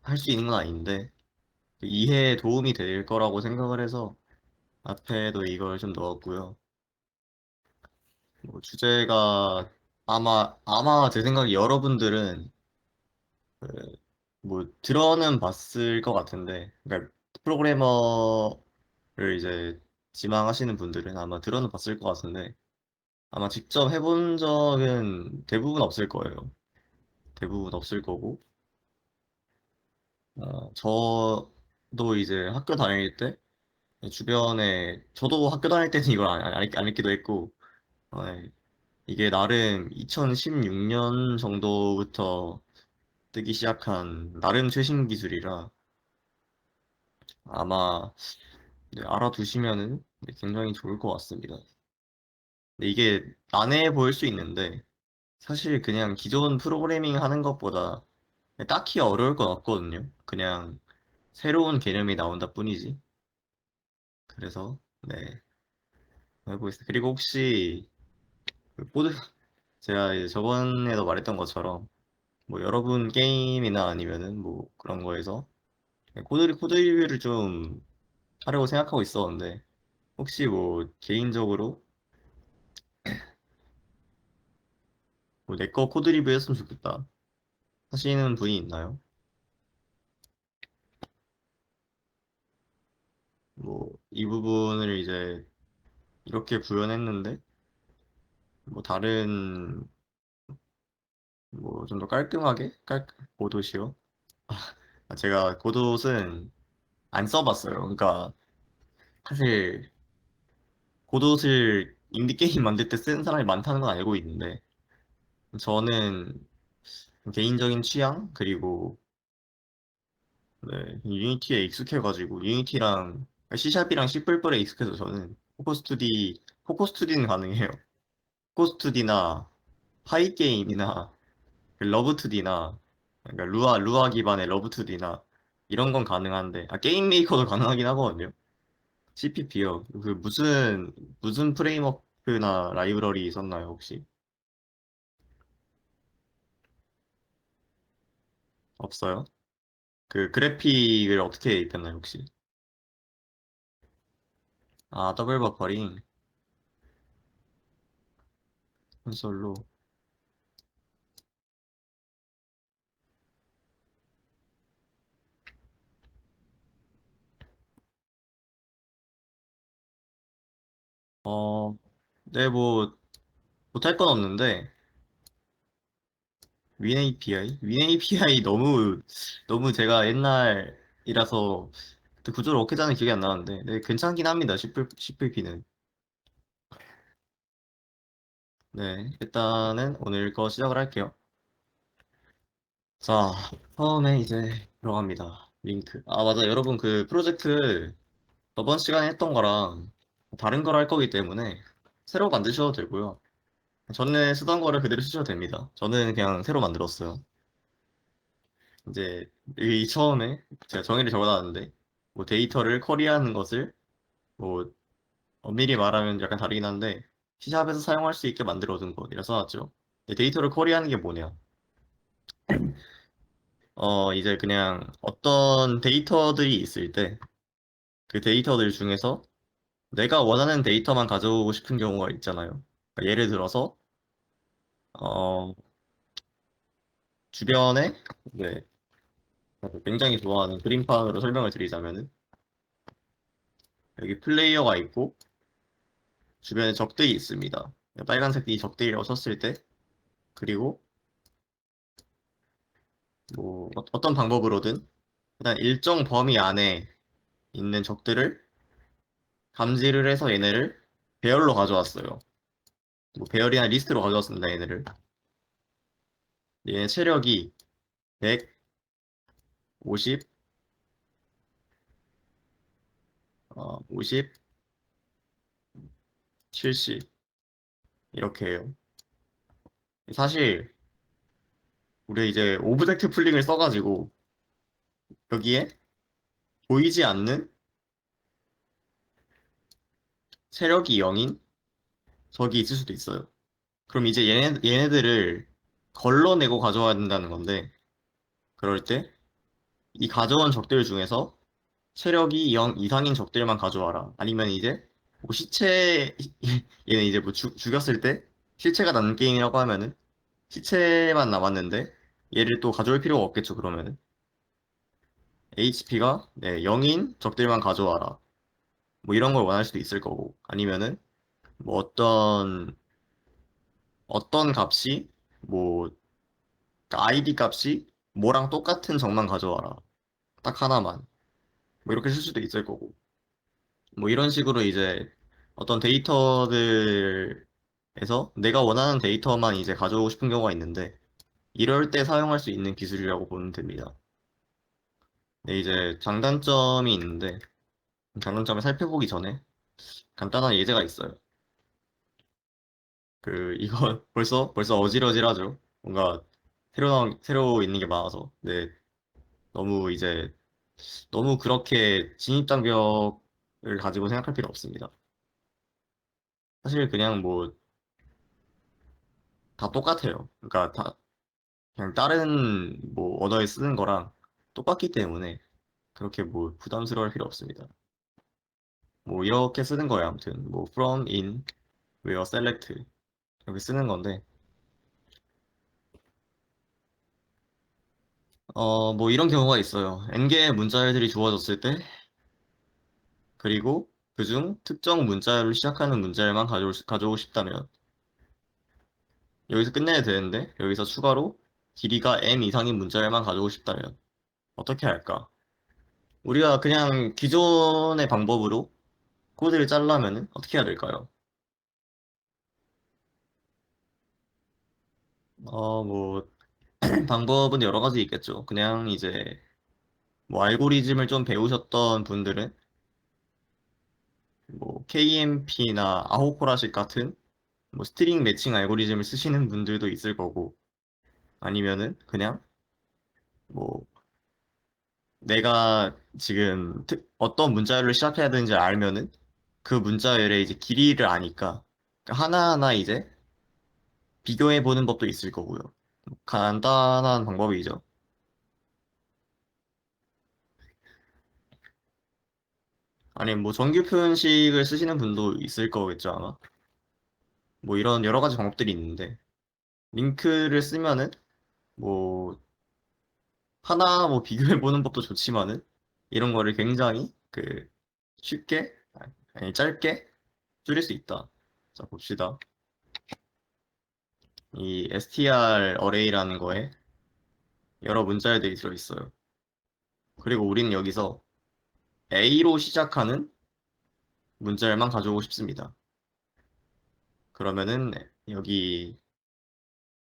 할 수 있는 건 아닌데 이해에 도움이 될 거라고 생각을 해서 앞에도 이걸 좀 넣었고요. 뭐 주제가 아마 제 생각에 여러분들은 뭐 들어는 봤을 것 같은데, 그러니까 프로그래머를 이제 지망하시는 분들은 아마 들어는 봤을 것 같은데 아마 직접 해본 적은 대부분 없을 거예요. 대부분 없을 거고, 저도 이제 학교 다닐 때 주변에 저도 학교 다닐 때는 이걸 안 했기도 했고, 네, 이게 나름 2016년 정도부터 뜨기 시작한 나름 최신 기술이라 아마 네, 알아두시면은 네, 굉장히 좋을 것 같습니다. 근데 이게 난해해 보일 수 있는데 사실 그냥 기존 프로그래밍 하는 것보다 딱히 어려울 건 없거든요. 그냥 새로운 개념이 나온다 뿐이지. 그래서 네, 해보겠습니다. 그리고 혹시 그 코드 제가 이제 저번에도 말했던 것처럼 뭐 여러분 게임이나 아니면은 뭐 그런 거에서 코드 리뷰를 좀 하려고 생각하고 있었는데 혹시 뭐 개인적으로 뭐 내 거 코드 리뷰 했으면 좋겠다 하시는 분이 있나요? 뭐 이 부분을 이제 이렇게 구현했는데 뭐 다른 뭐 좀 더 깔끔하게 고도시요? 제가 고도스는 안 써봤어요. 그러니까 사실 고도스를 인디게임 만들 때 쓰는 사람이 많다는 건 알고 있는데 저는 개인적인 취향 그리고 네, 유니티에 익숙해가지고 유니티랑 C샵이랑 C++에 익숙해서 저는 포커스투디는 가능해요. 포커스투디나 파이게임이나 러브2D나 그러니까 루아 기반의 러브2D나 이런 건 가능한데 게임 메이커도 가능하긴 하거든요. CPP요. 그 무슨 프레임워크나 라이브러리 있었나요 혹시? 없어요? 그 그래픽을 어떻게 입혔나요 혹시? 더블 버퍼링 콘솔로. 어, 네, 뭐 못할 건 없는데 윈 API? 윈 API 너무 제가 옛날이라서 그때 구조를 어떻게 짜는 기억이 안 나는데 네, 괜찮긴 합니다. C+P는. 네, 일단은 오늘 거 시작을 할게요. 자, 처음에 이제 들어갑니다. 링크. 맞아. 여러분 그 프로젝트 저번 시간에 했던 거랑 다른 걸 할 거기 때문에 새로 만드셔도 되고요. 전에 쓰던 거를 그대로 쓰셔도 됩니다. 저는 그냥 새로 만들었어요. 이제 이 처음에 제가 정의를 적어놨는데 뭐 데이터를 커리하는 것을 뭐 엄밀히 말하면 약간 다르긴 한데 C샵에서 사용할 수 있게 만들어둔 것이라 써놨죠. 데이터를 커리하는 게 뭐냐? 이제 그냥 어떤 데이터들이 있을 때 그 데이터들 중에서 내가 원하는 데이터만 가져오고 싶은 경우가 있잖아요. 그러니까 예를 들어서 어, 주변에 네, 굉장히 좋아하는 그림판으로 설명을 드리자면은 여기 플레이어가 있고 주변에 적들이 있습니다. 빨간색이 적들이라고 쳤을 때 그리고 뭐 어떤 방법으로든 일단 일정 범위 안에 있는 적들을 감지를 해서 얘네를 배열로 가져왔어요. 뭐 배열이나 리스트로 가져왔습니다. 얘네를. 얘네 체력이 100, 50, 50, 70 이렇게 해요. 사실 우리 이제 오브젝트 풀링을 써가지고 여기에 보이지 않는 체력이 0인 적이 있을 수도 있어요. 그럼 이제 얘네들을 걸러내고 가져와야 된다는 건데 그럴 때 이 가져온 적들 중에서 체력이 0 이상인 적들만 가져와라. 아니면 이제 뭐 시체 얘는 이제 뭐 죽였을 때 시체가 남는 게임이라고 하면은 시체만 남았는데 얘를 또 가져올 필요가 없겠죠. 그러면은 HP가 네, 0인 적들만 가져와라. 뭐 이런 걸 원할 수도 있을 거고 아니면은 뭐 어떤 값이 뭐 아이디 값이 뭐랑 똑같은 적만 가져와라. 딱 하나만. 뭐 이렇게 쓸 수도 있을 거고. 뭐 이런 식으로 이제 어떤 데이터들에서 내가 원하는 데이터만 이제 가져오고 싶은 경우가 있는데 이럴 때 사용할 수 있는 기술이라고 보면 됩니다. 네, 이제 장단점이 있는데 장단점을 살펴보기 전에 간단한 예제가 있어요. 이거 벌써 어질어질하죠. 뭔가 새로 있는 게 많아서. 네, 너무 이제 너무 그렇게 진입장벽을 가지고 생각할 필요 없습니다. 사실 그냥 뭐 다 똑같아요. 그러니까 다 그냥 다른 뭐 언어에 쓰는 거랑 똑같기 때문에 그렇게 뭐 부담스러울 필요 없습니다. 뭐 이렇게 쓰는 거예요. 아무튼 뭐 from, in, where, select 이렇게 쓰는 건데 뭐 이런 경우가 있어요. n개의 문자열들이 주어졌을 때 그리고 그중 특정 문자열로 시작하는 문자열만 가져오고 싶다면 여기서 끝내야 되는데 여기서 추가로 길이가 m 이상인 문자열만 가져오고 싶다면 어떻게 할까? 우리가 그냥 기존의 방법으로 코드를 짜려면은 어떻게 해야 될까요? 뭐 방법은 여러 가지 있겠죠. 그냥 이제 뭐 알고리즘을 좀 배우셨던 분들은 뭐 KMP나 아호코라식 같은 뭐 스트링 매칭 알고리즘을 쓰시는 분들도 있을 거고 아니면은 그냥 뭐 내가 지금 어떤 문자열로 시작해야 되는지 알면은 그 문자열의 이제 길이를 아니까 하나하나 이제 비교해 보는 법도 있을 거고요. 간단한 방법이죠. 아니 뭐 정규 표현식을 쓰시는 분도 있을 거겠죠 아마. 뭐 이런 여러 가지 방법들이 있는데 링크를 쓰면은 뭐 하나 뭐 비교해 보는 법도 좋지만은 이런 거를 굉장히 쉽게 아니 짧게 줄일 수 있다. 자 봅시다. 이 str array라는 거에 여러 문자열들이 들어있어요. 그리고 우리는 여기서 a로 시작하는 문자열만 가져오고 싶습니다. 그러면은 여기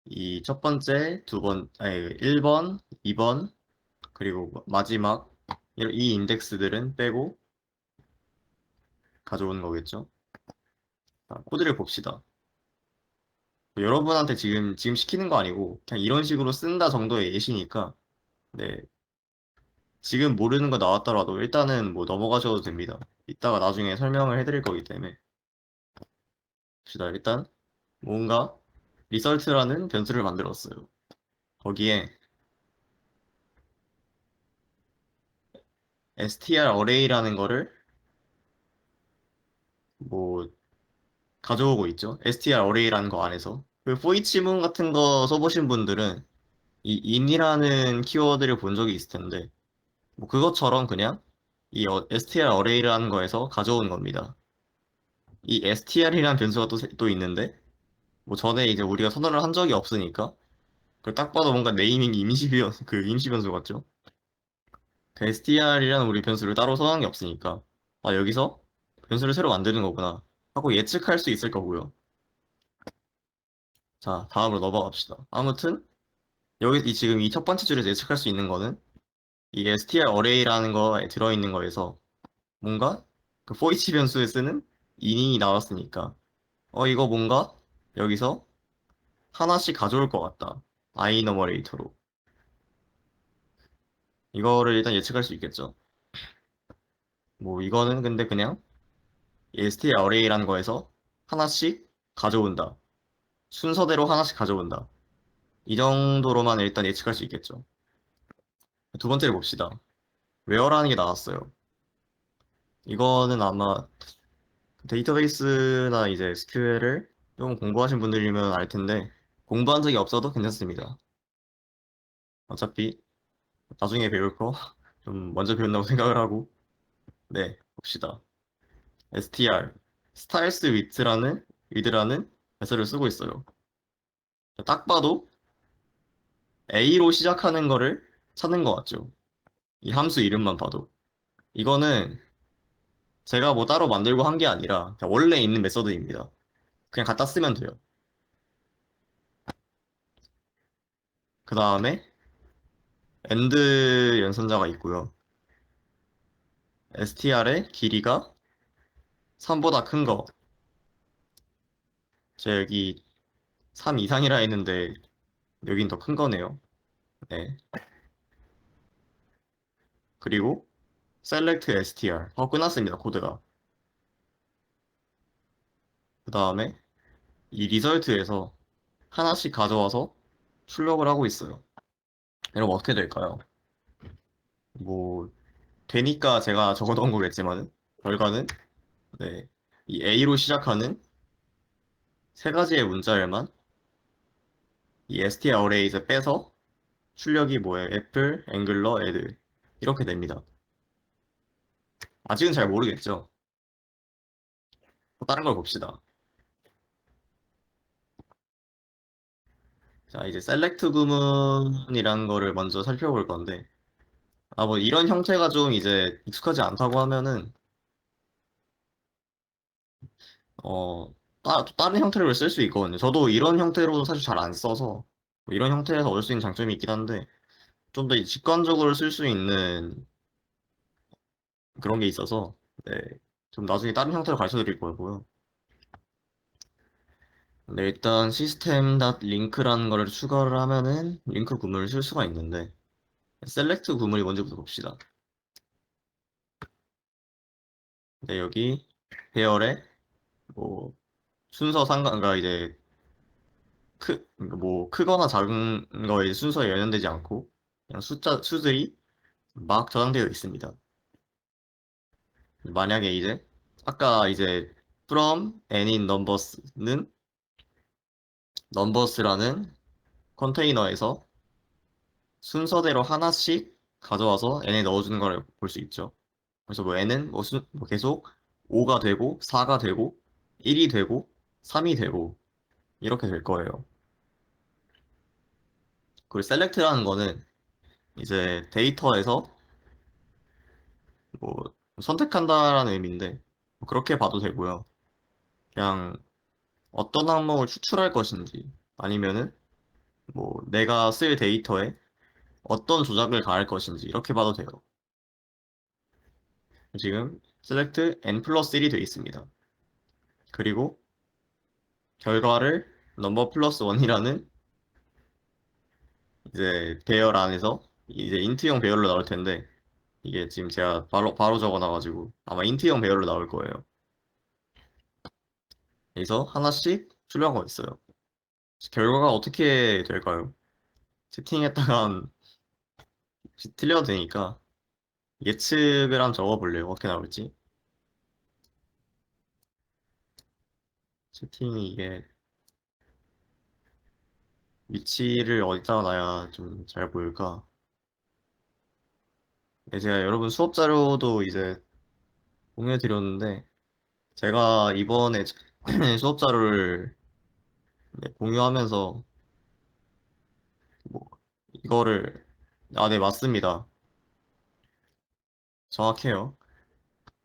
이 첫 번째, 아니 1번, 2번 그리고 마지막 이 인덱스들은 빼고 가져오는 거겠죠. 자, 코드를 봅시다. 여러분한테 지금 시키는 거 아니고 그냥 이런 식으로 쓴다 정도의 예시니까 네 지금 모르는 거 나왔더라도 일단은 뭐 넘어가셔도 됩니다. 이따가 나중에 설명을 해드릴 거기 때문에 봅시다. 일단 뭔가 리설트라는 변수를 만들었어요. 거기에 str array라는 거를 뭐 가져오고 있죠. str array라는 거 안에서 포이치문 같은 거 써보신 분들은 이 in이라는 키워드를 본 적이 있을 텐데 뭐 그것처럼 그냥 이 str array라는 거에서 가져온 겁니다. 이 str이라는 변수가 또 있는데 뭐 전에 이제 우리가 선언을 한 적이 없으니까 딱 봐도 뭔가 네이밍 임시 변수 같죠? str이라는 우리 변수를 따로 선언한 게 없으니까 아 여기서 변수를 새로 만드는 거구나 하고 예측할 수 있을 거고요. 자 다음으로 넘어갑시다. 아무튼 여기 지금 이 첫 번째 줄에서 예측할 수 있는 거는 이 str array라는 거에 들어있는 거에서 뭔가 for each 변수에 쓰는 in이 나왔으니까 이거 뭔가 여기서 하나씩 가져올 것 같다. iNumerator로 이거를 일단 예측할 수 있겠죠. 뭐 이거는 근데 그냥 str array라는 거에서 하나씩 가져온다. 순서대로 하나씩 가져온다. 이 정도로만 일단 예측할 수 있겠죠. 두 번째를 봅시다. 웨어라는 게 나왔어요. 이거는 아마 데이터베이스나 이제 SQL을 좀 공부하신 분들이면 알 텐데 공부한 적이 없어도 괜찮습니다. 어차피 나중에 배울 거 좀 먼저 배운다고 생각을 하고 네, 봅시다. str 스타일스 위드라는 메서드를 쓰고 있어요. 딱 봐도 A로 시작하는 거를 찾는 것 같죠? 이 함수 이름만 봐도. 이거는 제가 뭐 따로 만들고 한 게 아니라 그냥 원래 있는 메서드입니다. 그냥 갖다 쓰면 돼요. 그 다음에 end 연산자가 있고요. str의 길이가 3보다 큰 거. 제가 여기 3 이상이라 했는데 여긴 더 큰 거네요. 네. 그리고 select str 하고 끝났습니다. 코드가. 그 다음에 이 리설트에서 하나씩 가져와서 출력을 하고 있어요. 이러면 어떻게 될까요? 뭐 되니까 제가 적어놓은 거겠지만 결과는 네, 이 A로 시작하는 세 가지의 문자열만 이 str 어레이에서 빼서 출력이 뭐예요? 애플, 앵글러, 애드 이렇게 됩니다. 아직은 잘 모르겠죠? 또 다른 걸 봅시다. 자, 이제 셀렉트 구문이라는 거를 먼저 살펴볼 건데 뭐 이런 형태가 좀 이제 익숙하지 않다고 하면은 어 다른 형태로 쓸 수 있거든요. 저도 이런 형태로도 사실 잘 안 써서 뭐 이런 형태에서 얻을 수 있는 장점이 있긴 한데 좀 더 직관적으로 쓸 수 있는 그런 게 있어서 네, 좀 나중에 다른 형태로 가르쳐 드릴 거고요. 네, 일단 시스템 링크라는 거를 추가를 하면은 링크 구문을 쓸 수가 있는데 셀렉트 구문이 뭔지부터 봅시다. 네, 여기 배열에 뭐 순서 상관가 이제 그러니까 뭐 크거나 작은 거에 순서에 연연되지 않고 그냥 수들이 막 저장되어 있습니다. 만약에 이제 아까 이제 from any numbers는 numbers라는 컨테이너에서 순서대로 하나씩 가져와서 n에 넣어주는 걸 볼 수 있죠. 그래서 뭐 n은 뭐 계속 5가 되고 4가 되고 1이 되고 3이 되고 이렇게 될 거예요. 그리고 select라는 거는 이제 데이터에서 뭐 선택한다라는 의미인데 뭐 그렇게 봐도 되고요. 그냥 어떤 항목을 추출할 것인지 아니면은 뭐 내가 쓸 데이터에 어떤 조작을 가할 것인지 이렇게 봐도 돼요. 지금 select n 플러스 1이 되어 있습니다. 그리고 결과를 number 플러스 1이라는 이제 배열 안에서 이제 인트형 배열로 나올 텐데 이게 지금 제가 바로 적어놔가지고 아마 인트형 배열로 나올 거예요. 그래서 하나씩 출력하고 있어요. 결과가 어떻게 될까요? 채팅했다가 틀려도 되니까 예측을 한번 적어볼래요. 어떻게 나올지. 채팅이 이게 위치를 어디다가 놔야 좀 잘 보일까? 네, 제가 여러분 수업 자료도 이제 공유해 드렸는데 제가 이번에 수업 자료를 네, 공유하면서 뭐 이거를 네, 맞습니다. 정확해요.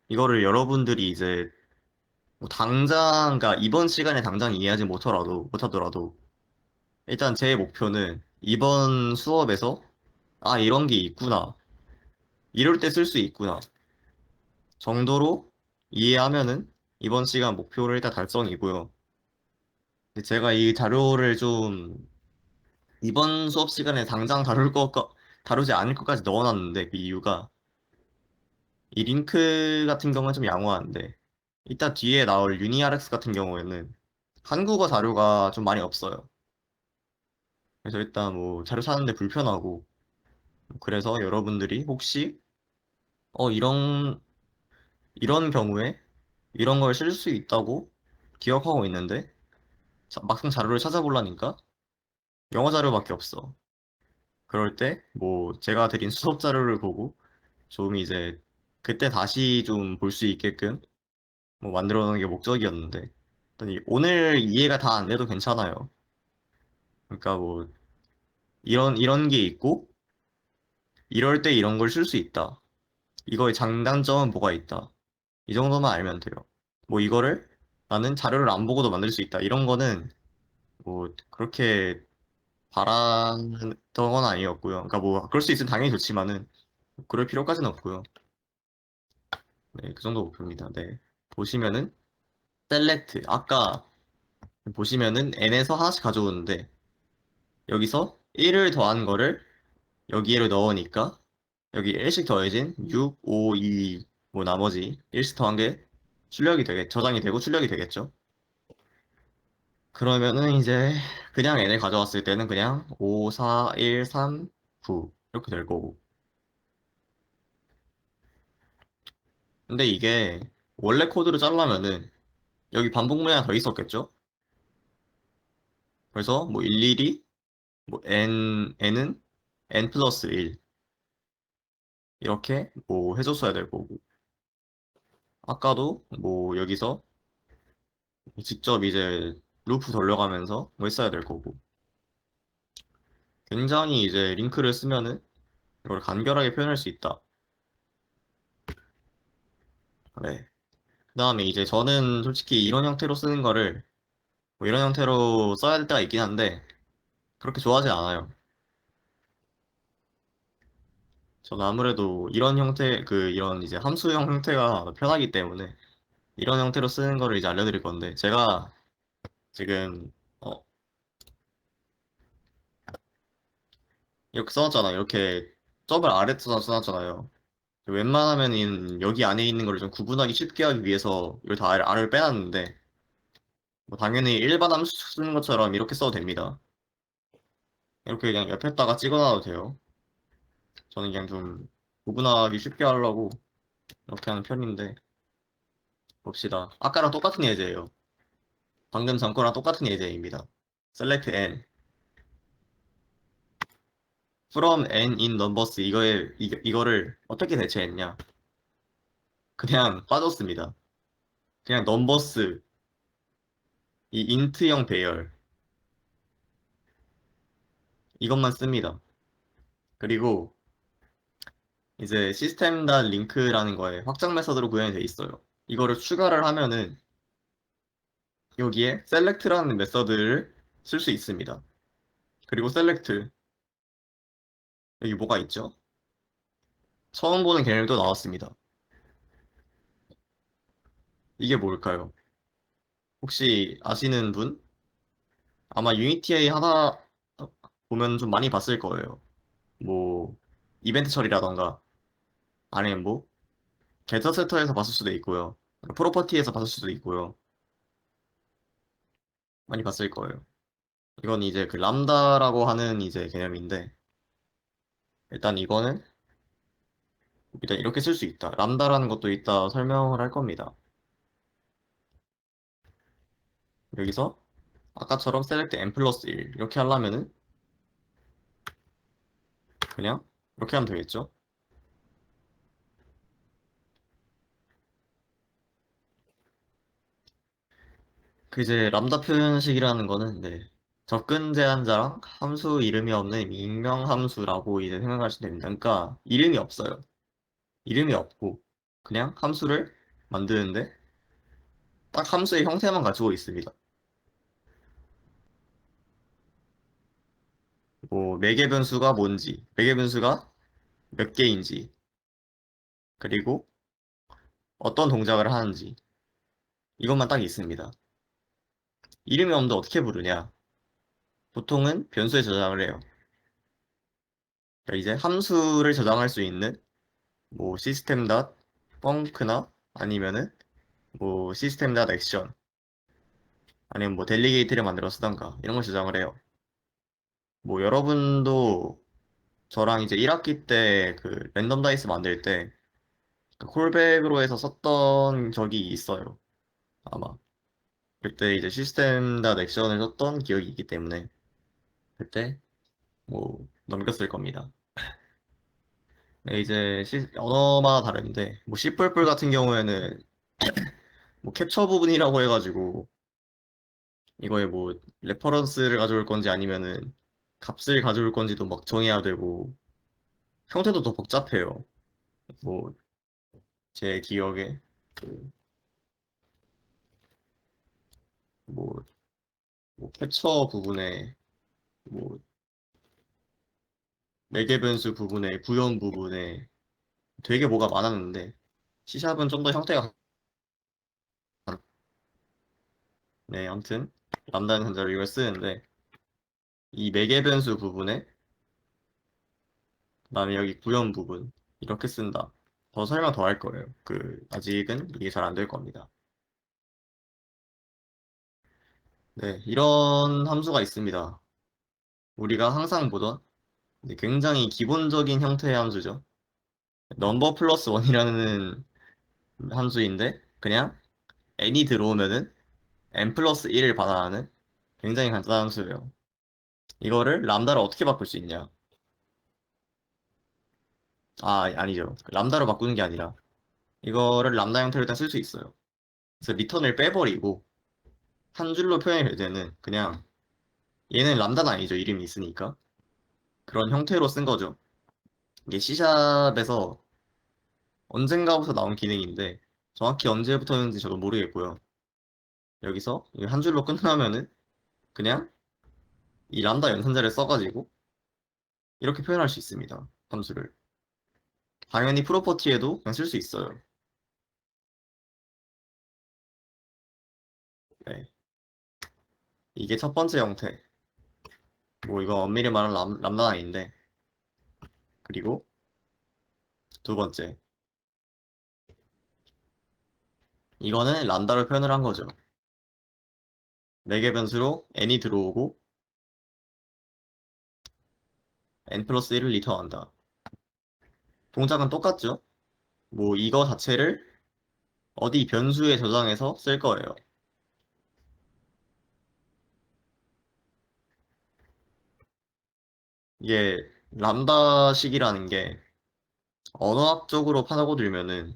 이거를 여러분들이 이제 뭐 당장 그러니까 이번 시간에 당장 이해하지 못하더라도 일단 제 목표는 이번 수업에서 이런 게 있구나. 이럴 때 쓸 수 있구나. 정도로 이해하면은 이번 시간 목표를 일단 달성이고요. 근데 제가 이 자료를 좀 이번 수업 시간에 당장 다루지 않을 것까지 넣어놨는데 그 이유가 이 링크 같은 경우는 좀 양호한데 이따 뒤에 나올 유니RX 같은 경우에는 한국어 자료가 좀 많이 없어요. 그래서 일단 뭐 자료 찾는데 불편하고 그래서 여러분들이 혹시 이런 경우에 이런 걸 쓸 수 있다고 기억하고 있는데 막상 자료를 찾아보려니까 영어 자료밖에 없어. 그럴 때 뭐 제가 드린 수업 자료를 보고 좀 이제 그때 다시 좀 볼 수 있게끔 뭐 만들어 놓은 게 목적이었는데 오늘 이해가 다 안 돼도 괜찮아요. 그러니까 뭐 이런 게 있고 이럴 때 이런 걸 쓸 수 있다. 이거의 장단점은 뭐가 있다. 이 정도만 알면 돼요. 뭐 이거를 나는 자료를 안 보고도 만들 수 있다. 이런 거는 뭐 그렇게 바라던 건 아니었고요. 그러니까 뭐 그럴 수 있으면 당연히 좋지만은 그럴 필요까지는 없고요. 네, 그 정도 목표입니다. 네. 보시면은 셀렉트 아까 보시면은 n에서 하나씩 가져오는데 여기서 1을 더한 거를 여기에로 넣으니까 여기 1씩 더해진 6, 5, 2, 뭐 나머지 1씩 더한 게 저장이 되고 출력이 되겠죠. 그러면은 이제 그냥 n을 가져왔을 때는 그냥 5, 4, 1, 3, 9 이렇게 될 거고. 근데 이게 원래 코드로 짜려면은 여기 반복문이 하나 더 있었겠죠? 그래서 뭐 일일이 뭐 n은 n 플러스 1 이렇게 뭐 해줬어야 될 거고. 아까도 뭐 여기서 직접 이제 루프 돌려가면서 뭐 했어야 될 거고. 굉장히 이제 링크를 쓰면은 이걸 간결하게 표현할 수 있다. 네. 그 다음에 이제 저는 솔직히 이런 형태로 쓰는 거를 뭐 이런 형태로 써야 될 때가 있긴 한데 그렇게 좋아하지 않아요. 저는 아무래도 이런 형태, 이런 이제 함수형 형태가 편하기 때문에 이런 형태로 쓰는 거를 이제 알려드릴 건데 제가 지금 어, 이렇게 써놨잖아요. 이렇게 점을 아래쪽에 써놨잖아요. 웬만하면 여기 안에 있는 거를 좀 구분하기 쉽게 하기 위해서 이걸 다 R을 빼놨는데 뭐 당연히 일반 함수 쓰는 것처럼 이렇게 써도 됩니다. 이렇게 그냥 옆에다가 찍어놔도 돼요. 저는 그냥 좀 구분하기 쉽게 하려고 이렇게 하는 편인데 봅시다. 아까랑 똑같은 예제예요. 방금 전 거랑 똑같은 예제입니다. select n from n in numbers 이거를 어떻게 대체했냐? 그냥 빠졌습니다. 그냥 numbers 이 int형 배열 이것만 씁니다. 그리고 이제 system.link라는 거에 확장 메서드로 구현이 돼 있어요. 이거를 추가를 하면은 여기에 select라는 메서드를 쓸 수 있습니다. 그리고 select 여기 뭐가 있죠? 처음 보는 개념도 나왔습니다. 이게 뭘까요? 혹시 아시는 분? 아마 유니티에 하나 보면 좀 많이 봤을 거예요. 뭐 이벤트 처리라던가 아니면 뭐 게터 세터에서 봤을 수도 있고요. 프로퍼티에서 봤을 수도 있고요. 많이 봤을 거예요. 이건 이제 그 람다라고 하는 이제 개념인데 일단 이거는 일단 이렇게 쓸 수 있다. 람다라는 것도 이따 설명을 할 겁니다. 여기서 아까처럼 select n 플러스 1 이렇게 하려면은 그냥 이렇게 하면 되겠죠. 그 이제 람다 표현식이라는 거는 네, 접근 제한자랑 함수 이름이 없는 익명 함수라고 이제 생각하시면 됩니다. 그러니까 이름이 없어요. 이름이 없고 그냥 함수를 만드는데 딱 함수의 형태만 가지고 있습니다. 뭐 매개 변수가 뭔지, 매개 변수가 몇 개인지, 그리고 어떤 동작을 하는지 이것만 딱 있습니다. 이름이 없는데 어떻게 부르냐? 보통은 변수에 저장을 해요. 그러니까 이제 함수를 저장할 수 있는 뭐 시스템 닷 펑크나 아니면은 뭐 시스템 닷 액션 아니면 뭐 델리게이트를 만들어 쓰던가 이런 걸 저장을 해요. 뭐 여러분도 저랑 이제 1학기 때 그 랜덤 다이스 만들 때 그 콜백으로 해서 썼던 적이 있어요. 아마. 그때 이제 시스템 닷 액션을 썼던 기억이 있기 때문에 그때 뭐 넘겼을 겁니다. 네, 이제 언어마다 다른데 뭐 C++ 같은 경우에는 뭐 캡처 부분이라고 해가지고 이거에 뭐 레퍼런스를 가져올 건지 아니면은 값을 가져올 건지도 막 정해야 되고 형태도 더 복잡해요. 뭐 제 기억에 그 뭐, 뭐 캡처 부분에 뭐 매개 변수 부분에 구현 부분에 되게 뭐가 많았는데 C샵은 좀 더 형태가 네, 아무튼 람다는 한자로 이걸 쓰는데 이 매개 변수 부분에 그다음에 여기 구현 부분 이렇게 쓴다. 더 설명 더 할 거예요. 그 아직은 이게 잘 안 될 겁니다. 네, 이런 함수가 있습니다. 우리가 항상 보던 굉장히 기본적인 형태의 함수죠. 넘버 플러스 원이라는 함수인데 그냥 n이 들어오면은 n 플러스 1을 반환하는 굉장히 간단한 함수예요. 이거를 람다로 어떻게 바꿀 수 있냐? 아니죠. 람다로 바꾸는 게 아니라 이거를 람다 형태로 일단 쓸 수 있어요. 그래서 리턴을 빼버리고 한 줄로 표현이 될 때는 그냥 얘는 람다는 아니죠. 이름이 있으니까. 그런 형태로 쓴 거죠. 이게 C샵에서 언젠가부터 나온 기능인데 정확히 언제부터인지 저도 모르겠고요. 여기서 한 줄로 끝나면은 그냥 이 람다 연산자를 써가지고 이렇게 표현할 수 있습니다. 함수를. 당연히 프로퍼티에도 그냥 쓸 수 있어요. 네. 이게 첫 번째 형태. 뭐 이거 엄밀히 말하면 람다는 아닌데. 그리고 두 번째. 이거는 람다로 표현을 한 거죠. 매개 변수로 n이 들어오고 n 플러스 1을 리턴한다. 동작은 똑같죠? 뭐 이거 자체를 어디 변수에 저장해서 쓸 거예요. 이게 람다식이라는 게 언어학적으로 파고들면은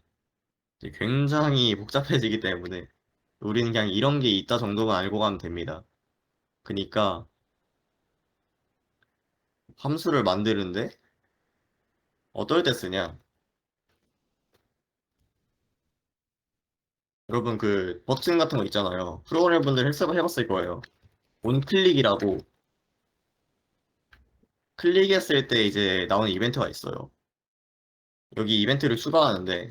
이제 굉장히 복잡해지기 때문에 우리는 그냥 이런 게 있다 정도만 알고 가면 됩니다. 그러니까 함수를 만드는데 어떨 때 쓰냐? 여러분 그 버튼 같은 거 있잖아요. 프로그래머 분들 해봤을 거예요. 온클릭이라고 클릭했을 때 이제 나오는 이벤트가 있어요. 여기 이벤트를 추가하는데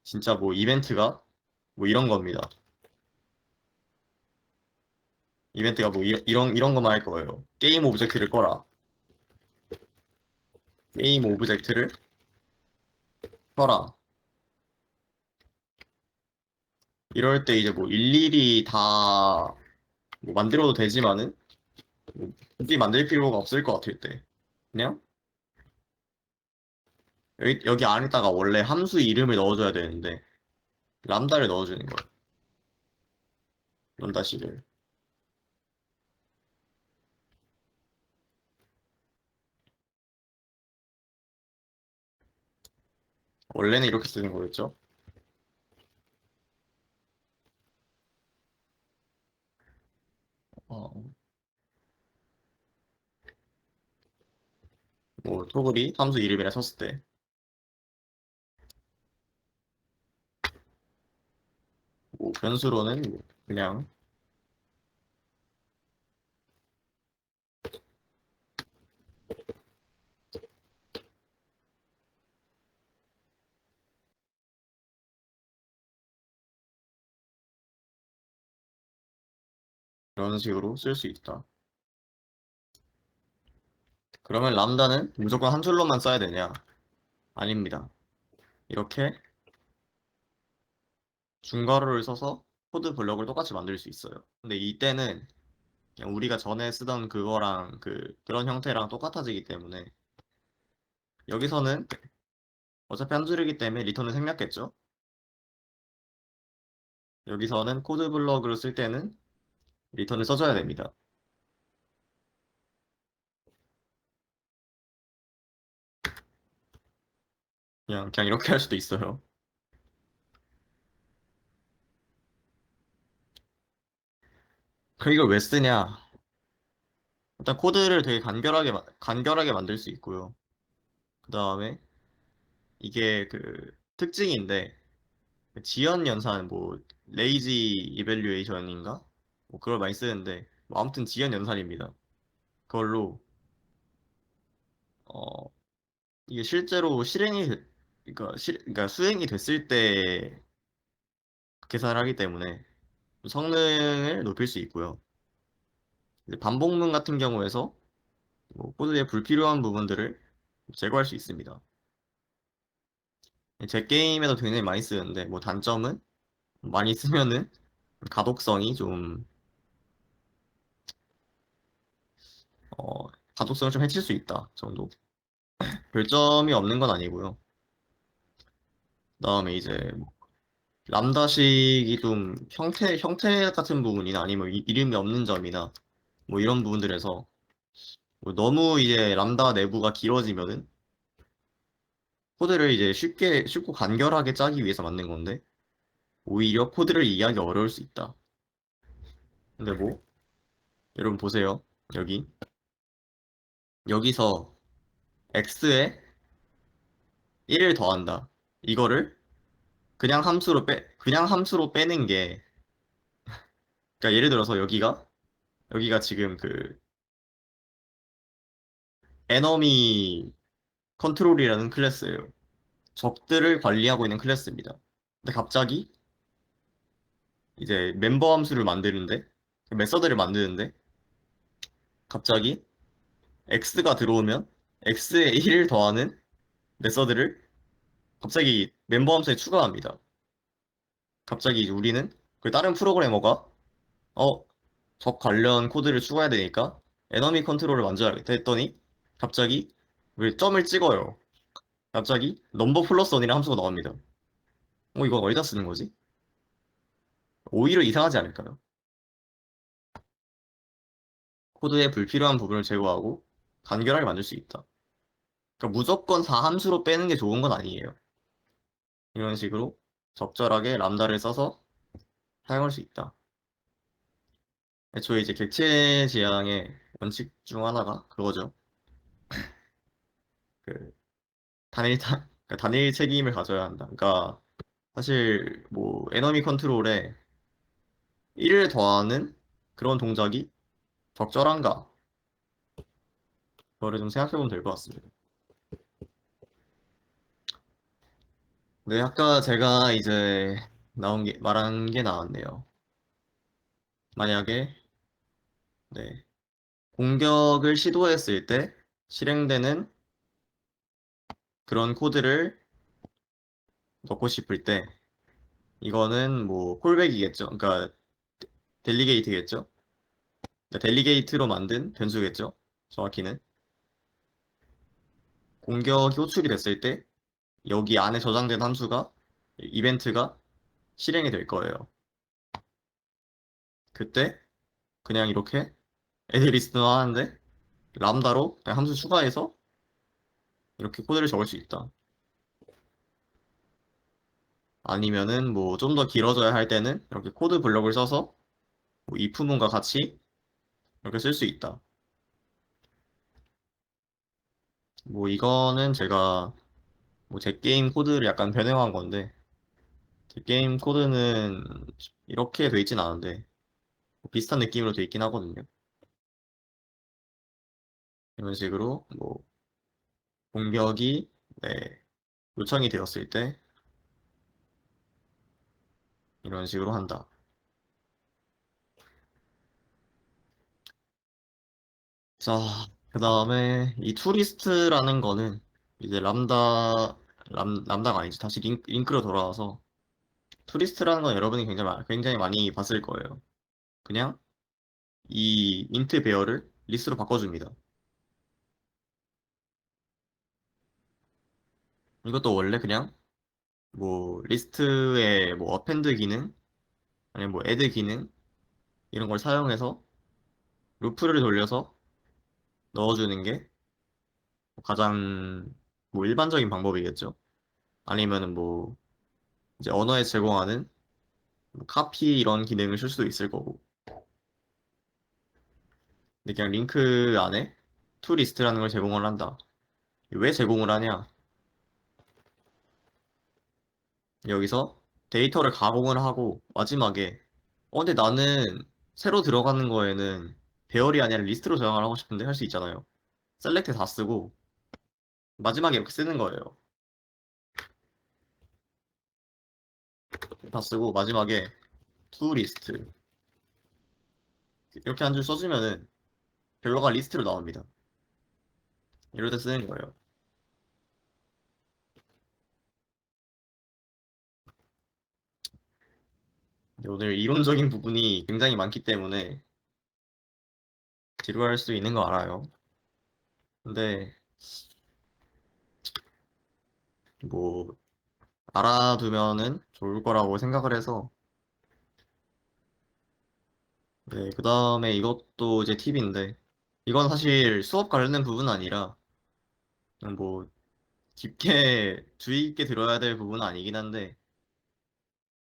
진짜 뭐 이벤트가 뭐 이런 겁니다. 이벤트가 뭐 이런 것만 할 거예요. 게임 오브젝트를 꺼라. 게임 오브젝트를 켜라. 이럴 때 이제 뭐 일일이 다 뭐 만들어도 되지만은 뭐 굳이 만들 필요가 없을 것 같을 때 그냥 여기 안에다가 원래 함수 이름을 넣어줘야 되는데 람다를 넣어주는 거예요. 람다식을. 원래는 이렇게 쓰는 거였죠. 어, 뭐 토글이 함수 이름이라 쳤을 때 뭐 변수로는 뭐 그냥 이런 식으로 쓸 수 있다. 그러면 람다는 무조건 한 줄로만 써야 되냐? 아닙니다. 이렇게 중괄호를 써서 코드 블럭을 똑같이 만들 수 있어요. 근데 이때는 그냥 우리가 전에 쓰던 그거랑 그런 형태랑 똑같아지기 때문에 여기서는 어차피 한 줄이기 때문에 리턴은 생략겠죠. 여기서는 코드 블럭으로 쓸 때는 리턴을 써줘야 됩니다. 그냥 이렇게 할 수도 있어요. 그럼 이걸 왜 쓰냐? 일단 코드를 되게 간결하게 만들 수 있고요. 그 다음에 이게 특징인데 지연 연산 뭐 레이지 이벨리에이션인가? 뭐 그걸 많이 쓰는데 뭐 아무튼 지연 연산입니다. 그걸로 어 이게 실제로 그러니까 수행이 됐을 때 계산을 하기 때문에 성능을 높일 수 있고요. 이제 반복문 같은 경우에서 뭐 코드에 불필요한 부분들을 제거할 수 있습니다. 제 게임에도 굉장히 많이 쓰는데 뭐 단점은 많이 쓰면은 가독성이 좀 어, 가독성을 좀 해칠 수 있다 정도. 별점이 없는 건 아니고요. 그다음에 이제 뭐 람다식이 좀 형태 같은 부분이나 아니면 이름이 없는 점이나 뭐 이런 부분들에서 뭐 너무 이제 람다 내부가 길어지면은 코드를 이제 쉽고 간결하게 짜기 위해서 만든 건데 오히려 코드를 이해하기 어려울 수 있다. 근데 뭐 여러분 보세요. 여기서 x에 1을 더한다. 이거를 그냥 함수로 빼는 게 그러니까 예를 들어서 여기가 지금 에너미 컨트롤이라는 클래스예요. 적들을 관리하고 있는 클래스입니다. 근데 갑자기 이제 멤버 함수를 만드는데 메서드를 만드는데 갑자기 x가 들어오면 x에 1을 더하는 메서드를 갑자기 멤버 함수에 추가합니다. 갑자기 이제 우리는 다른 프로그래머가 어, 적 관련 코드를 추가해야 되니까 에너미 컨트롤을 만들어야겠다 했더니 갑자기 왜 점을 찍어요. 갑자기 넘버 플러스 원이라는 함수가 나옵니다. 이거 어디다 쓰는 거지? 오히려 이상하지 않을까요? 코드에 불필요한 부분을 제거하고 간결하게 만들 수 있다. 그러니까 무조건 다 함수로 빼는 게 좋은 건 아니에요. 이런 식으로 적절하게 람다를 써서 사용할 수 있다. 애초에 이제 객체 지향의 원칙 중 하나가 그거죠. 그 그러니까 단일 책임을 가져야 한다. 그러니까 사실 뭐 에너미 컨트롤에 1을 더하는 그런 동작이 적절한가? 그거를 좀 생각해 보면 될 것 같습니다. 네, 아까 제가 이제 말한 게 나왔네요. 만약에 네, 공격을 시도했을 때 실행되는 그런 코드를 넣고 싶을 때 이거는 뭐 콜백이겠죠. 그러니까 델리게이트겠죠. 그러니까 델리게이트로 만든 변수겠죠. 정확히는 공격이 호출이 됐을 때 여기 안에 저장된 함수가 이벤트가 실행이 될 거예요. 그때 그냥 이렇게 애들 리스트너 하는데 람다로 그냥 함수 추가해서 이렇게 코드를 적을 수 있다. 아니면은 뭐 좀 더 길어져야 할 때는 이렇게 코드 블럭을 써서 뭐 if문과 같이 이렇게 쓸 수 있다. 뭐 이거는 제가 뭐 제 게임 코드를 약간 변형한 건데 제 게임 코드는 이렇게 돼 있진 않은데 뭐 비슷한 느낌으로 돼 있긴 하거든요. 이런 식으로 뭐 공격이 네, 요청이 되었을 때 이런 식으로 한다. 자, 그 다음에 이 투리스트라는 거는 이제 람다가 아니지. 다시 링크로 돌아와서 투리스트라는 건 여러분이 굉장히 많이 봤을 거예요. 그냥 이 인트 배열을 리스트로 바꿔줍니다. 이것도 원래 그냥 뭐 리스트에 뭐 어펜드 기능 아니면 뭐 애드 기능 이런 걸 사용해서 루프를 돌려서 넣어주는 게 가장 뭐 일반적인 방법이겠죠. 아니면은 뭐 이제 언어에 제공하는 뭐 카피 이런 기능을 쓸 수도 있을 거고. 근데 그냥 링크 안에 투 리스트라는 걸 제공을 한다. 왜 제공을 하냐? 여기서 데이터를 가공을 하고 마지막에 근데 나는 새로 들어가는 거에는 배열이 아니라 리스트로 저장을 하고 싶은데 할 수 있잖아요. 셀렉트 다 쓰고 마지막에 이렇게 쓰는 거예요. 다 쓰고 마지막에 to 리스트 이렇게 한 줄 써주면은 별로가 리스트로 나옵니다. 이럴 때 쓰는 거예요. 근데 오늘 이론적인 부분이 굉장히 많기 때문에 지루할 수 있는 거 알아요. 근데 뭐 알아두면은 좋을 거라고 생각을 해서 네, 그 다음에 이것도 이제 팁인데 이건 사실 수업 관련된 부분은 아니라 그냥 뭐 깊게 주의 깊게 들어야 될 부분은 아니긴 한데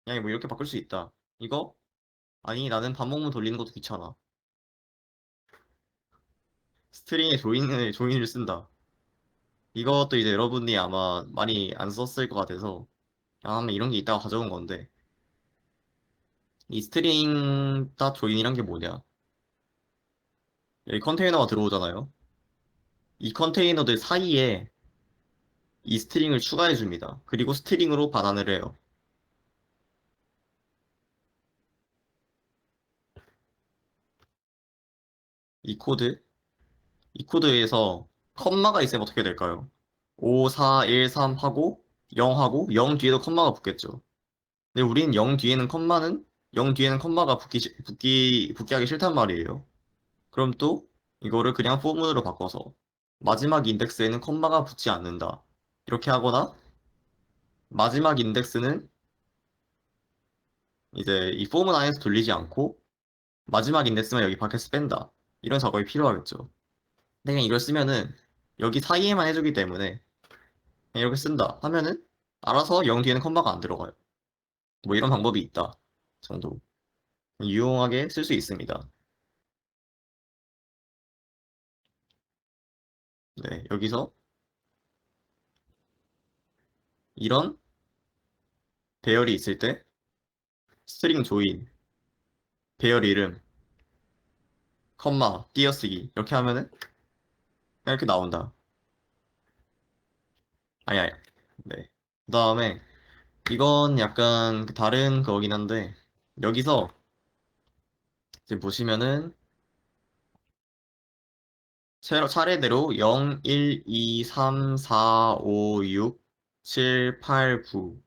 그냥 뭐 이렇게 바꿀 수 있다. 이거? 아니 나는 밥 먹으면 돌리는 것도 귀찮아. 스트링에 조인을 쓴다. 이것도 이제 여러분이 아마 많이 안 썼을 것 같아서 아마 이런 게 있다가 가져온 건데 이 스트링 닷 조인이란 게 뭐냐? 여기 컨테이너가 들어오잖아요. 이 컨테이너들 사이에 이 스트링을 추가해 줍니다. 그리고 스트링으로 반환을 해요. 이 코드, 이 코드에서 컴마가 있으면 어떻게 될까요? 5, 4, 1, 3 하고 0 하고 0 뒤에도 컴마가 붙겠죠. 근데 우린 0 뒤에는 컴마는 0 뒤에는 컴마가 붙기하기 싫단 말이에요. 그럼 또 이거를 그냥 포문으로 바꿔서 마지막 인덱스에는 컴마가 붙지 않는다. 이렇게 하거나 마지막 인덱스는 이제 이 포문 안에서 돌리지 않고 마지막 인덱스만 여기 밖에서 뺀다. 이런 작업이 필요하겠죠. 근데 그냥 이걸 쓰면은 여기 사이에만 해주기 때문에 그냥 이렇게 쓴다 하면은 알아서 0 뒤에는 컴마가 안 들어가요. 뭐 이런 방법이 있다 정도. 유용하게 쓸 수 있습니다. 네, 여기서 이런 배열이 있을 때 스트링 조인, 배열 이름, 컴마, 띄어쓰기 이렇게 하면은 그냥 이렇게 나온다. 아니, 아니. 네. 그 다음에 이건 약간 그 다른 거긴 한데 여기서 지금 보시면은 차례대로 0, 1, 2, 3, 4, 5, 6, 7, 8, 9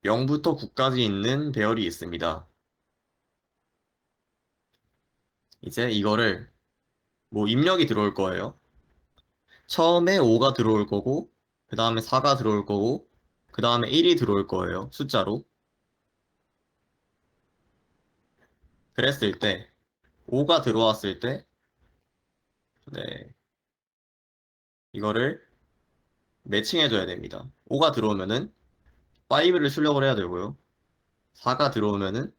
0부터 9까지 있는 배열이 있습니다. 이제 이거를 뭐 입력이 들어올 거예요. 처음에 5가 들어올 거고 그 다음에 4가 들어올 거고 그 다음에 1이 들어올 거예요. 숫자로. 그랬을 때 5가 들어왔을 때 네, 이거를 매칭해줘야 됩니다. 5가 들어오면은 5를 출력을 해야 되고요. 4가 들어오면은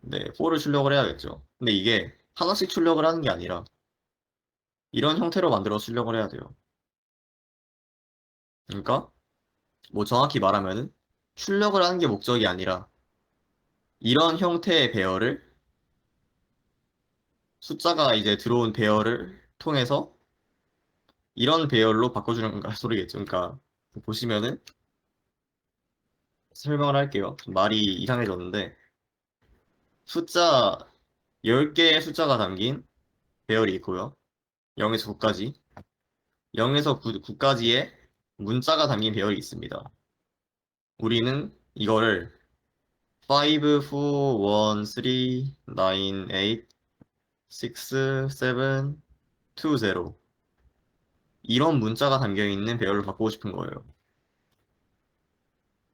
네, 4를 출력을 해야겠죠. 근데 이게 하나씩 출력을 하는 게 아니라 이런 형태로 만들어 출력을 해야 돼요. 그러니까 뭐 정확히 말하면은 출력을 하는 게 목적이 아니라 이런 형태의 배열을 숫자가 이제 들어온 배열을 통해서 이런 배열로 바꿔주는 소리겠죠. 그러니까 보시면은 설명을 할게요. 좀 말이 이상해졌는데 숫자 10개의 숫자가 담긴 배열이 있고요. 0에서 9까지. 0에서 9까지의 문자가 담긴 배열이 있습니다. 우리는 이거를 5, 4, 1, 3, 9, 8, 6, 7, 2, 0 이런 문자가 담겨있는 배열을 바꾸고 싶은 거예요.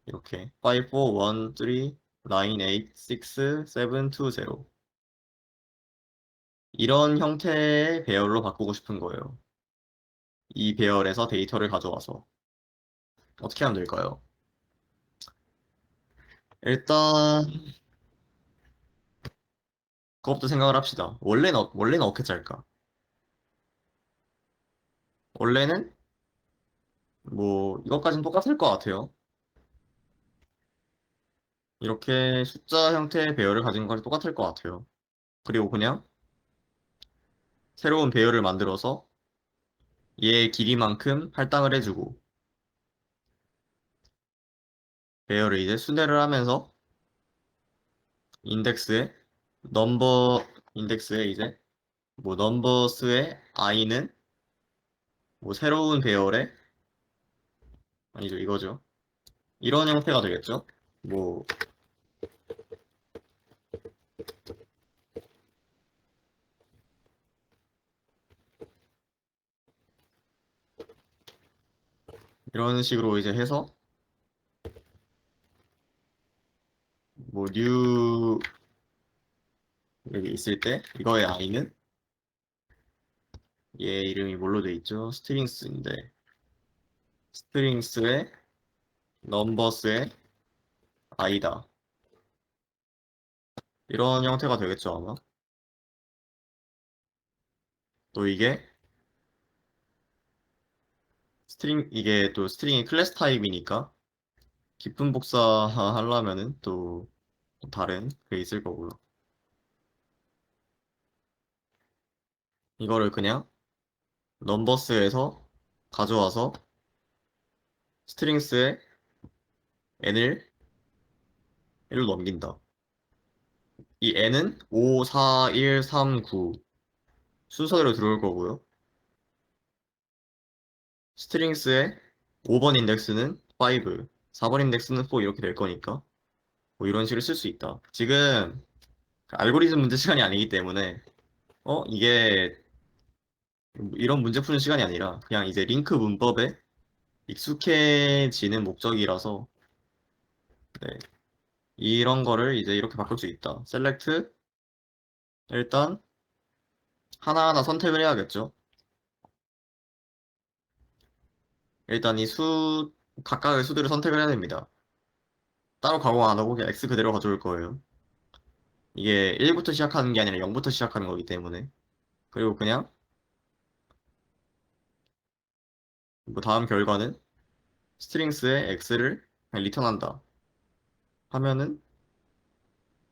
이렇게 5, 4, 1, 3, 9, 8, 6, 7, 2, 0 이런 형태의 배열로 바꾸고 싶은 거예요. 이 배열에서 데이터를 가져와서 어떻게 하면 될까요? 일단 그것부터 생각을 합시다. 원래는 어떻게 짤까? 원래는 뭐 이것까지는 똑같을 것 같아요. 이렇게 숫자 형태의 배열을 가진 것까지 똑같을 것 같아요. 그리고 그냥 새로운 배열을 만들어서 얘의 길이만큼 할당을 해주고 배열을 이제 순회를 하면서 인덱스에 넘버 인덱스에 이제 뭐 넘버스의 i는 뭐 새로운 배열의 아니죠 이거죠. 이런 형태가 되겠죠. 뭐 이런 식으로 이제 해서 뭐 new 여기 있을 때 이거의 i는 얘 이름이 뭘로 돼 있죠? 스트링스인데 스트링스의 넘버스의 i다. 이런 형태가 되겠죠 아마. 또 이게 이게 또 스트링이 클래스 타입이니까 깊은 복사 하려면은 또 다른 그게 있을 거고요. 이거를 그냥 넘버스에서 가져와서 스트링스에 n을 1로 넘긴다. 이 n은 5, 4, 1, 3, 9 순서대로 들어올 거고요. 스트링스의 5번 인덱스는 5, 4번 인덱스는 4 이렇게 될 거니까 뭐 이런 식으로 쓸 수 있다. 지금 알고리즘 문제 시간이 아니기 때문에 이게 이런 문제 푸는 시간이 아니라 그냥 이제 링크 문법에 익숙해지는 목적이라서 네. 이런 거를 이제 이렇게 바꿀 수 있다. 셀렉트 일단 하나하나 선택을 해야겠죠. 일단 각각의 수들을 선택을 해야 됩니다. 따로 가공 안 하고 그냥 X 그대로 가져올 거예요. 이게 1부터 시작하는 게 아니라 0부터 시작하는 거기 때문에. 그리고 그냥 뭐 다음 결과는 스트링스의 X를 그냥 리턴한다 하면은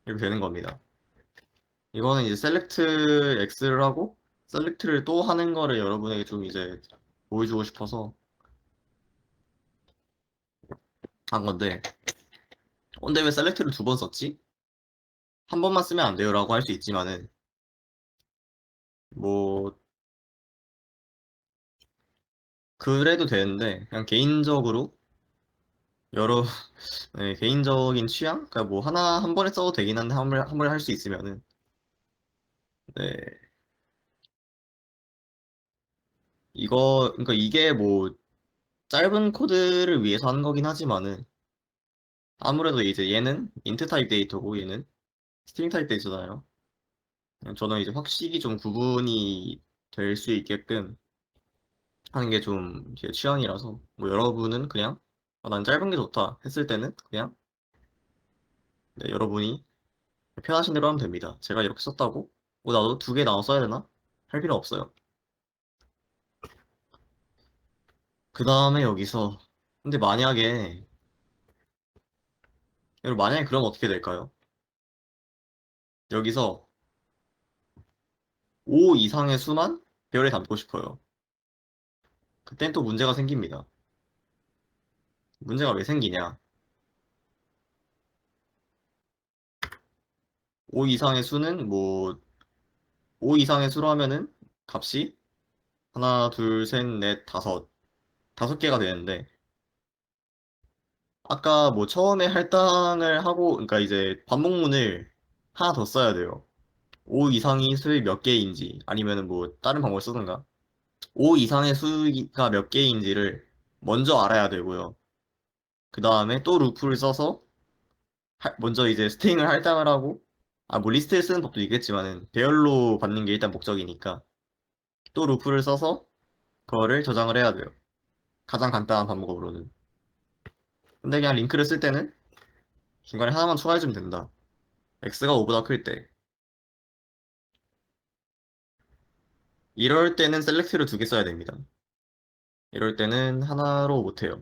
이렇게 되는 겁니다. 이거는 이제 셀렉트 X를 하고 셀렉트를 또 하는 거를 여러분에게 좀 이제 보여주고 싶어서 한 건데 근데 왜 셀렉트를 2번 썼지? 한 번만 쓰면 안 돼요라고 할 수 있지만은 뭐 그래도 되는데 그냥 개인적으로 여러 네, 개인적인 취향? 그러니까 뭐 하나 한 번에 써도 되긴 한데 한 번에 할 수 있으면은 네 이거 그러니까 이게 뭐 짧은 코드를 위해서 하는 거긴 하지만은 아무래도 이제 얘는 인트 타입 데이터고 얘는 스트링 타입 데이터잖아요. 저는 이제 확실히 좀 구분이 될 수 있게끔 하는 게 좀 제 취향이라서 뭐 여러분은 그냥 난 짧은 게 좋다 했을 때는 그냥 네, 여러분이 편하신 대로 하면 됩니다. 제가 이렇게 썼다고 나도 2개 나눠 써야 되나? 할 필요 없어요. 그 다음에 여기서 근데 만약에 그럼 어떻게 될까요? 여기서 5 이상의 수만 배열에 담고 싶어요. 그땐 또 문제가 생깁니다. 문제가 왜 생기냐? 5 이상의 수는 뭐 5 이상의 수로 하면은 값이 하나, 둘, 셋, 넷, 다섯 개가 되는데 아까 뭐 처음에 할당을 하고, 그러니까 이제 반복문을 하나 더 써야 돼요. 5 이상이 수익 몇 개인지, 아니면은 뭐 다른 방법을 쓰든가. 5 이상의 수익가 몇 개인지를 먼저 알아야 되고요. 그 다음에 또 루프를 써서 먼저 이제 스테잉을 할당을 하고, 뭐 리스트에 쓰는 법도 있겠지만은 배열로 받는 게 일단 목적이니까 또 루프를 써서 그거를 저장을 해야 돼요. 가장 간단한 방법으로는. 근데 그냥 링크를 쓸 때는 중간에 하나만 추가해주면 된다. x가 5보다 클 때. 이럴 때는 셀렉트를 2개 써야 됩니다. 이럴 때는 하나로 못해요.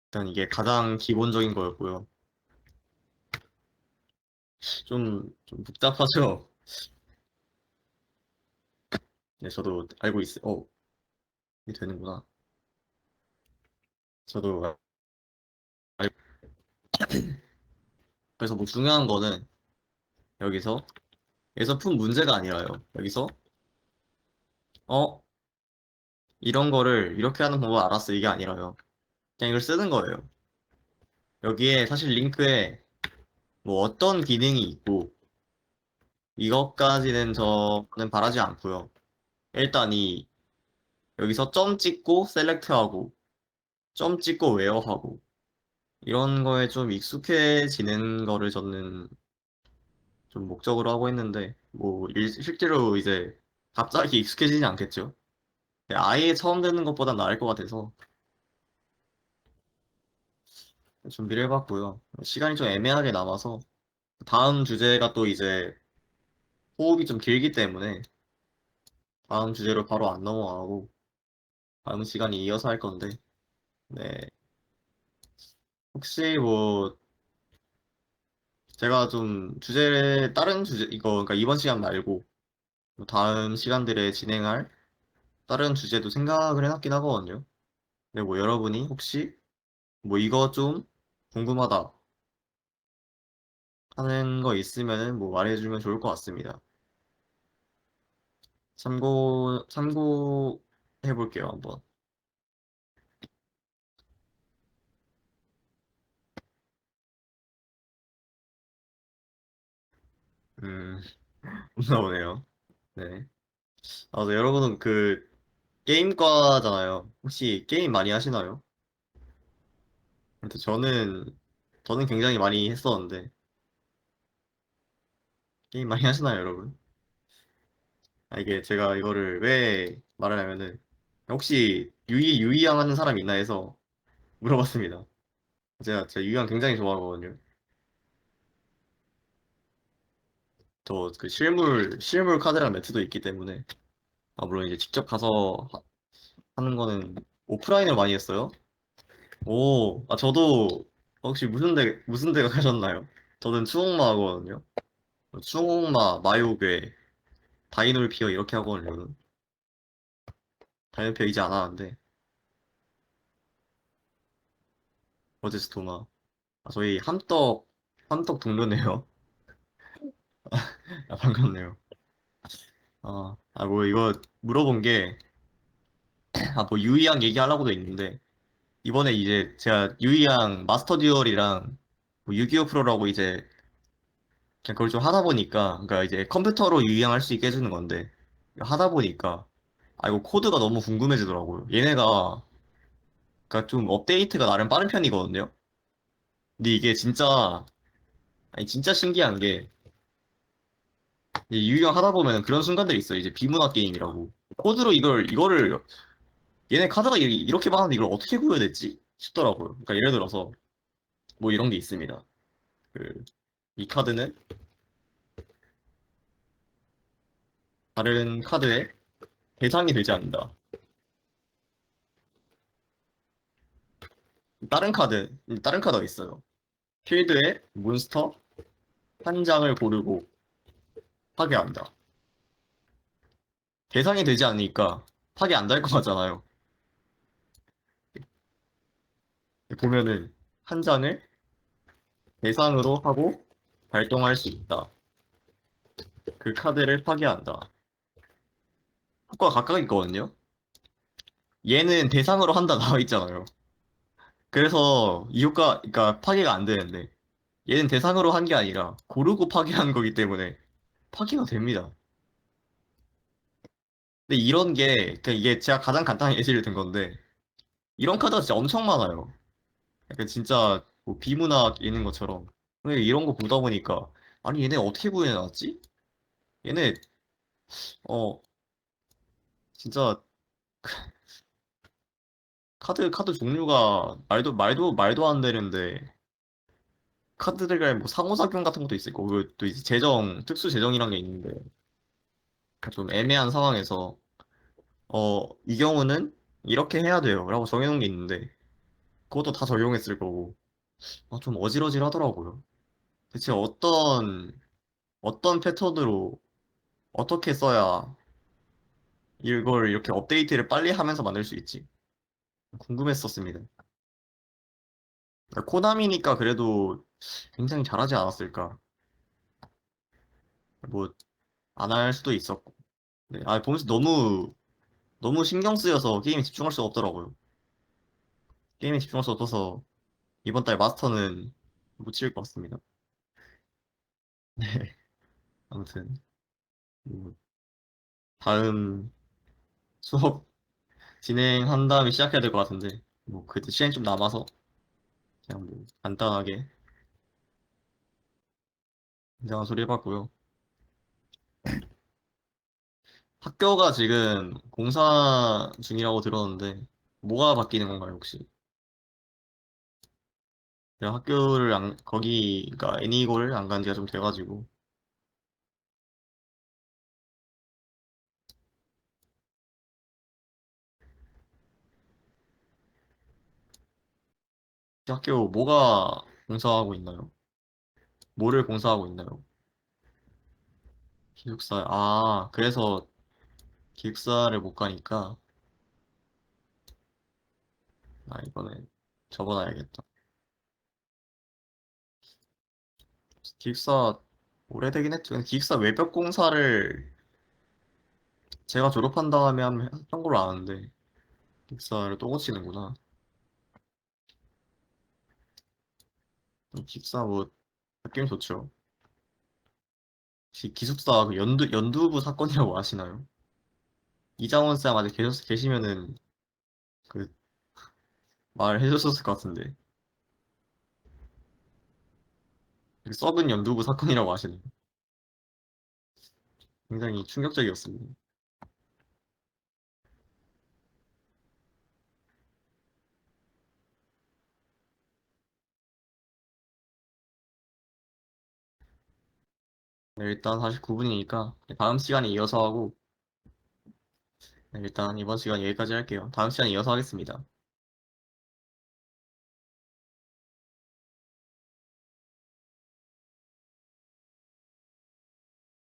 일단 이게 가장 기본적인 거였고요. 좀 복잡하죠? 네, 저도 알고 있어요. 이게 되는구나. 저도 알고. 그래서 뭐 중요한 거는 여기서 푼 문제가 아니라요. 여기서, 어, 이런 거를 이렇게 하는 방법 알았어. 이게 아니라요. 그냥 이걸 쓰는 거예요. 여기에 사실 링크에 뭐 어떤 기능이 있고, 이것까지는 저는 바라지 않고요. 일단 여기서 점 찍고 셀렉트하고, 점 찍고 웨어하고, 이런 거에 좀 익숙해지는 거를 저는 좀 목적으로 하고 있는데, 뭐, 실제로 이제 갑자기 익숙해지진 않겠죠. 아예 처음 듣는 것보다 나을 것 같아서 준비를 해봤고요. 시간이 좀 애매하게 남아서 다음 주제가 또 이제 호흡이 좀 길기 때문에 다음 주제로 바로 안 넘어가고 다음 시간이 이어서 할 건데, 네. 혹시 뭐 제가 좀 다른 주제, 그러니까 이번 시간 말고 뭐 다음 시간들에 진행할 다른 주제도 생각을 해놨긴 하거든요. 근데 뭐 여러분이 혹시 뭐 이거 좀 궁금하다 하는 거 있으면은 뭐 말해주면 좋을 것 같습니다. 참고해 볼게요, 한번. 음, 없나 보네요. 네. 네, 여러분은 그 게임과잖아요. 혹시 게임 많이 하시나요? 근데 저는 굉장히 많이 했었는데, 게임 많이 하시나요, 여러분? 이게 제가 이거를 왜 말을 하면은, 혹시 유이양 하는 사람 있나 해서 물어봤습니다. 제가 유이양 굉장히 좋아하거든요. 저 그 실물 카드랑 매트도 있기 때문에, 물론 이제 직접 가서 하는 거는 오프라인을 많이 했어요. 저도 혹시 무슨 데 가셨나요? 저는 추홍마 하거든요. 추홍마, 마요괴, 다이놀피어 이렇게 하거든요. 저는. 다이놀피어 이제 안 하는데, 버제스토마. 저희 함떡 동료네요. 반갑네요. 뭐 이거 물어본 게, 뭐 유이양 얘기하려고도 있는데, 이번에 이제 제가 유이양 마스터 듀얼이랑 뭐 유기어 프로라고 이제 그냥 그걸 좀 하다 보니까, 그러니까 이제 컴퓨터로 유의양할 수 있게 해주는 건데, 하다 보니까, 이거 코드가 너무 궁금해지더라고요. 얘네가, 그러니까 좀 업데이트가 나름 빠른 편이거든요. 근데 이게 진짜 신기한 게, 유의양 하다 보면 그런 순간들이 있어요. 이제 비문화 게임이라고. 코드로 얘네 카드가 이렇게 많은데 이걸 어떻게 구해야 됐지? 싶더라고요. 그러니까 예를 들어서, 뭐 이런 게 있습니다. 그, 이 카드는 다른 카드에 대상이 되지 않는다. 다른 카드가 있어요. 필드에 몬스터 한 장을 고르고 파괴한다. 대상이 되지 않으니까 파괴 안 될 것 같잖아요. 보면은 한 장을 대상으로 하고 발동할 수 있다. 그 카드를 파괴한다. 효과가 각각 있거든요. 얘는 대상으로 한다 나와 있잖아요. 그래서 이 효과, 그러니까 파괴가 안 되는데 얘는 대상으로 한 게 아니라 고르고 파괴한 거기 때문에 파괴가 됩니다. 근데 이런 게, 그러니까 이게 제가 가장 간단히 예시를 든 건데 이런 카드가 진짜 엄청 많아요. 약간 진짜 뭐 비문학 있는 것처럼. 근데 이런 거 보다 보니까 아니 얘네 어떻게 구해놨지? 얘네 어 진짜 카드 종류가 말도 안 되는데 카드들 뭐 상호작용 같은 것도 있을 거고 또 이제 재정 특수 재정이란 게 있는데 좀 애매한 상황에서 이 경우는 이렇게 해야 돼요 라고 정해놓은 게 있는데 그것도 다 적용했을 거고 좀 어질어질 하더라고요. 대체 어떤 패턴으로 어떻게 써야 이걸 이렇게 업데이트를 빨리 하면서 만들 수 있지? 궁금했었습니다. 코나미니까 그래도 굉장히 잘하지 않았을까? 뭐 안 할 수도 있었고. 네. 보면서 너무 신경 쓰여서 게임에 집중할 수가 없더라고요. 게임에 집중할 수 없어서 이번 달 마스터는 못 치를 것 같습니다. 네. 아무튼 뭐 다음 수업 진행한 다음에 시작해야 될 것 같은데 뭐 그때 시간이 좀 남아서 그냥 뭐 간단하게 이상한 소리 해봤고요. 학교가 지금 공사 중이라고 들었는데 뭐가 바뀌는 건가요, 혹시? 제가 학교를 그러니까 애니고를 안 간 지가 좀 돼가지고 학교 뭐가 공사하고 있나요? 뭐를 공사하고 있나요? 기숙사. 그래서 기숙사를 못 가니까 이번에 접어놔야겠다. 기숙사 오래되긴 했죠. 근데 기숙사 외벽 공사를 제가 졸업한 다음에 한 걸로 아는데 기숙사를 또 고치는구나. 기숙사 뭐 바뀌면 좋죠. 혹시 기숙사 그 연두부 사건이라고 아시나요? 이장원 쌤 아직 계시면은 그 말해줬을 것 같은데 그 썩은 연두부 사건이라고 아시나요? 굉장히 충격적이었습니다. 네, 일단 49분이니까 다음 시간에 이어서 하고 일단 이번 시간 여기까지 할게요. 다음 시간에 이어서 하겠습니다.